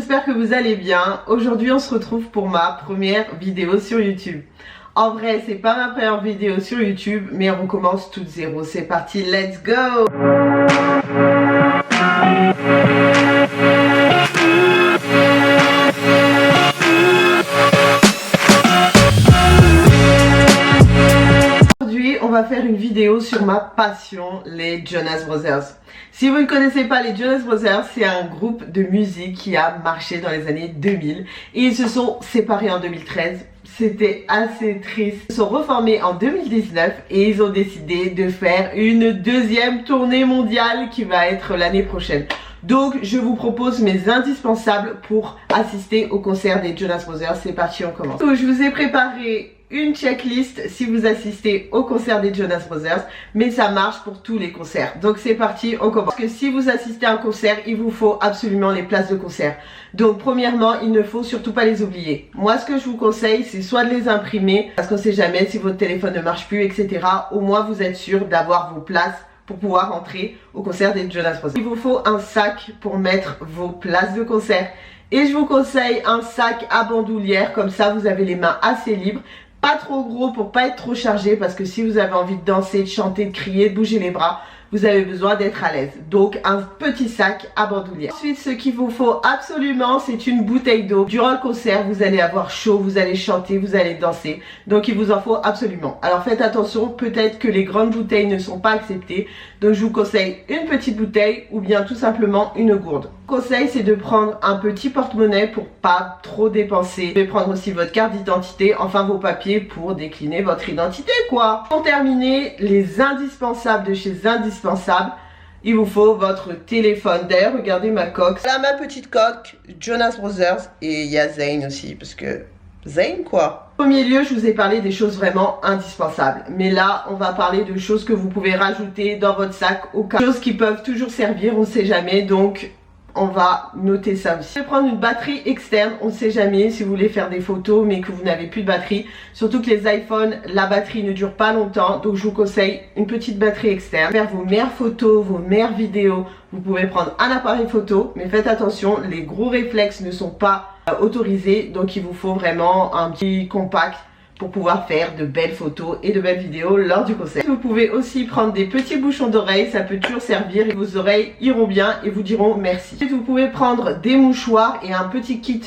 j'espère que vous allez bien. Aujourd'hui on se retrouve pour ma première vidéo sur YouTube. En vrai c'est pas ma première vidéo sur YouTube, mais on recommence tout de zéro. C'est parti, let's go! Aujourd'hui on va faire une vidéo sur ma passion, les Jonas Brothers. Si vous ne connaissez pas les Jonas Brothers, c'est un groupe de musique qui a marché dans les années 2000 et ils se sont séparés en 2013. C'était assez triste. Ils se sont reformés en 2019 et ils ont décidé de faire une deuxième tournée mondiale qui va être l'année prochaine. Donc je vous propose mes indispensables pour assister au concert des Jonas Brothers. C'est parti, on commence. Donc, je vous ai préparé une checklist si vous assistez au concert des Jonas Brothers, mais ça marche pour tous les concerts. Donc c'est parti, on commence. Parce que si vous assistez à un concert, il vous faut absolument les places de concert. Donc premièrement, il ne faut surtout pas les oublier. Moi ce que je vous conseille, c'est soit de les imprimer, parce qu'on sait jamais si votre téléphone ne marche plus, etc. Au moins vous êtes sûr d'avoir vos places pour pouvoir entrer au concert des Jonas Brothers. Il vous faut un sac pour mettre vos places de concert. Et je vous conseille un sac à bandoulière, comme ça vous avez les mains assez libres. Pas trop gros pour pas être trop chargé, parce que si vous avez envie de danser, de chanter, de crier, de bouger les bras, vous avez besoin d'être à l'aise. Donc un petit sac à bandoulière. Ensuite, ce qu'il vous faut absolument, c'est une bouteille d'eau. Durant le concert, vous allez avoir chaud, vous allez chanter, vous allez danser. Donc il vous en faut absolument. Alors faites attention, peut-être que les grandes bouteilles ne sont pas acceptées. Donc je vous conseille une petite bouteille ou bien tout simplement une gourde. Le conseil, c'est de prendre un petit porte-monnaie pour pas trop dépenser. Vous pouvez prendre aussi votre carte d'identité, enfin vos papiers pour décliner votre identité quoi. Pour terminer, les indispensables de chez indispensables, il vous faut votre téléphone. D'ailleurs, regardez ma coque. Voilà ma petite coque, Jonas Brothers, et il y a Zayn aussi, parce que Zayn quoi. En premier lieu, je vous ai parlé des choses vraiment indispensables. Mais là, on va parler de choses que vous pouvez rajouter dans votre sac au cas. Choses qui peuvent toujours servir, on ne sait jamais, donc on va noter ça aussi. Je vais prendre une batterie externe, on ne sait jamais si vous voulez faire des photos mais que vous n'avez plus de batterie. Surtout que les iPhones, la batterie ne dure pas longtemps, donc je vous conseille une petite batterie externe. Faire vos meilleures photos, vos meilleures vidéos, vous pouvez prendre un appareil photo, mais faites attention, les gros réflexes ne sont pas autorisés, donc il vous faut vraiment un petit compact pour pouvoir faire de belles photos et de belles vidéos lors du concert. Vous pouvez aussi prendre des petits bouchons d'oreilles, ça peut toujours servir et vos oreilles iront bien et vous diront merci. Ensuite, vous pouvez prendre des mouchoirs et un petit kit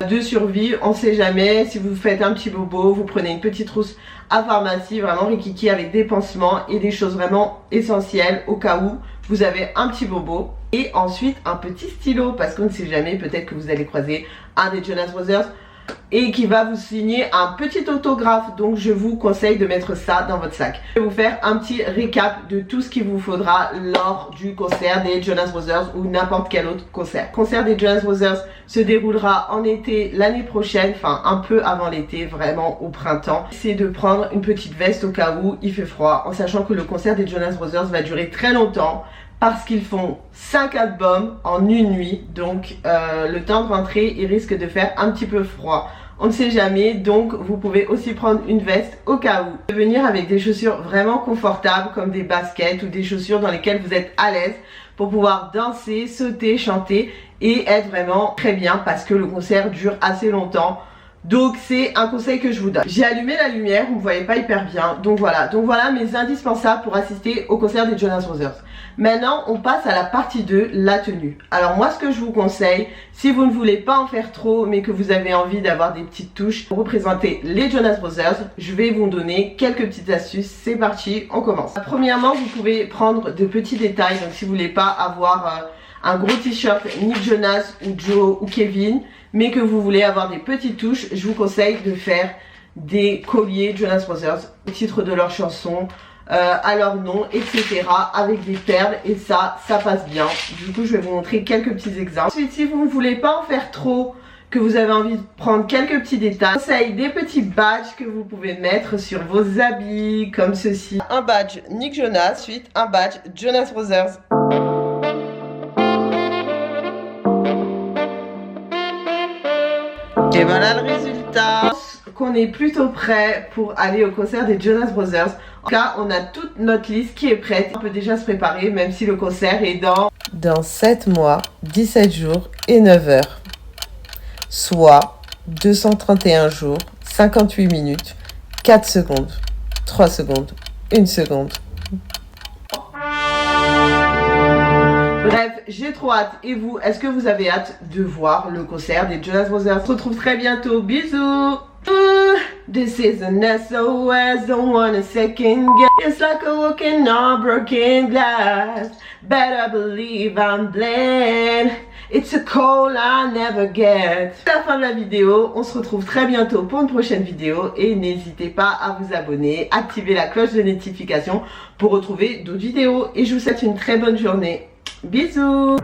de survie, on sait jamais, si vous faites un petit bobo, vous prenez une petite trousse à pharmacie, vraiment rikiki avec des pansements et des choses vraiment essentielles au cas où vous avez un petit bobo. Et ensuite un petit stylo, parce qu'on ne sait jamais, peut-être que vous allez croiser un des Jonas Brothers et qui va vous signer un petit autographe, donc je vous conseille de mettre ça dans votre sac. Je vais vous faire un petit récap de tout ce qu'il vous faudra lors du concert des Jonas Brothers ou n'importe quel autre concert. Le concert des Jonas Brothers se déroulera en été l'année prochaine, enfin un peu avant l'été, vraiment au printemps. C'est de prendre une petite veste au cas où il fait froid, en sachant que le concert des Jonas Brothers va durer très longtemps, parce qu'ils font 5 albums en une nuit, donc le temps de rentrer, il risque de faire un petit peu froid. On ne sait jamais, donc vous pouvez aussi prendre une veste au cas où. Venir avec des chaussures vraiment confortables, comme des baskets ou des chaussures dans lesquelles vous êtes à l'aise pour pouvoir danser, sauter, chanter et être vraiment très bien, parce que le concert dure assez longtemps. Donc c'est un conseil que je vous donne. J'ai allumé la lumière, vous ne voyez pas hyper bien. Donc voilà mes indispensables pour assister au concert des Jonas Brothers. Maintenant on passe à la partie 2, la tenue. Alors moi ce que je vous conseille, si vous ne voulez pas en faire trop mais que vous avez envie d'avoir des petites touches pour représenter les Jonas Brothers, je vais vous donner quelques petites astuces. C'est parti, on commence. Premièrement, vous pouvez prendre de petits détails. Donc si vous voulez pas avoir un gros t-shirt Nick Jonas ou Joe ou Kevin, mais que vous voulez avoir des petites touches, je vous conseille de faire des colliers Jonas Brothers, au titre de leur chanson, à leur nom, etc. avec des perles, et ça passe bien. Du coup, je vais vous montrer quelques petits exemples. Ensuite, si vous ne voulez pas en faire trop, que vous avez envie de prendre quelques petits détails, je vous conseille des petits badges que vous pouvez mettre sur vos habits, comme ceci. Un badge Nick Jonas, ensuite un badge Jonas Brothers. Et voilà le résultat. Qu'on est plutôt prêt pour aller au concert des Jonas Brothers. En tout cas, on a toute notre liste qui est prête. On peut déjà se préparer, même si le concert est dans 7 mois, 17 jours et 9 heures. soit 231 jours, 58 minutes, 4 secondes, 3 secondes, 1 seconde. Bref, j'ai trop hâte. Et vous, est-ce que vous avez hâte de voir le concert des Jonas Brothers? On se retrouve très bientôt. Bisous. This is an SOS, don't want a second guess. It's like a walking on broken glass. Better believe I'm bled. It's a call I never get. C'est la fin de la vidéo. On se retrouve très bientôt pour une prochaine vidéo. Et n'hésitez pas à vous abonner, activer la cloche de notification pour retrouver d'autres vidéos. Et je vous souhaite une très bonne journée. Bisous.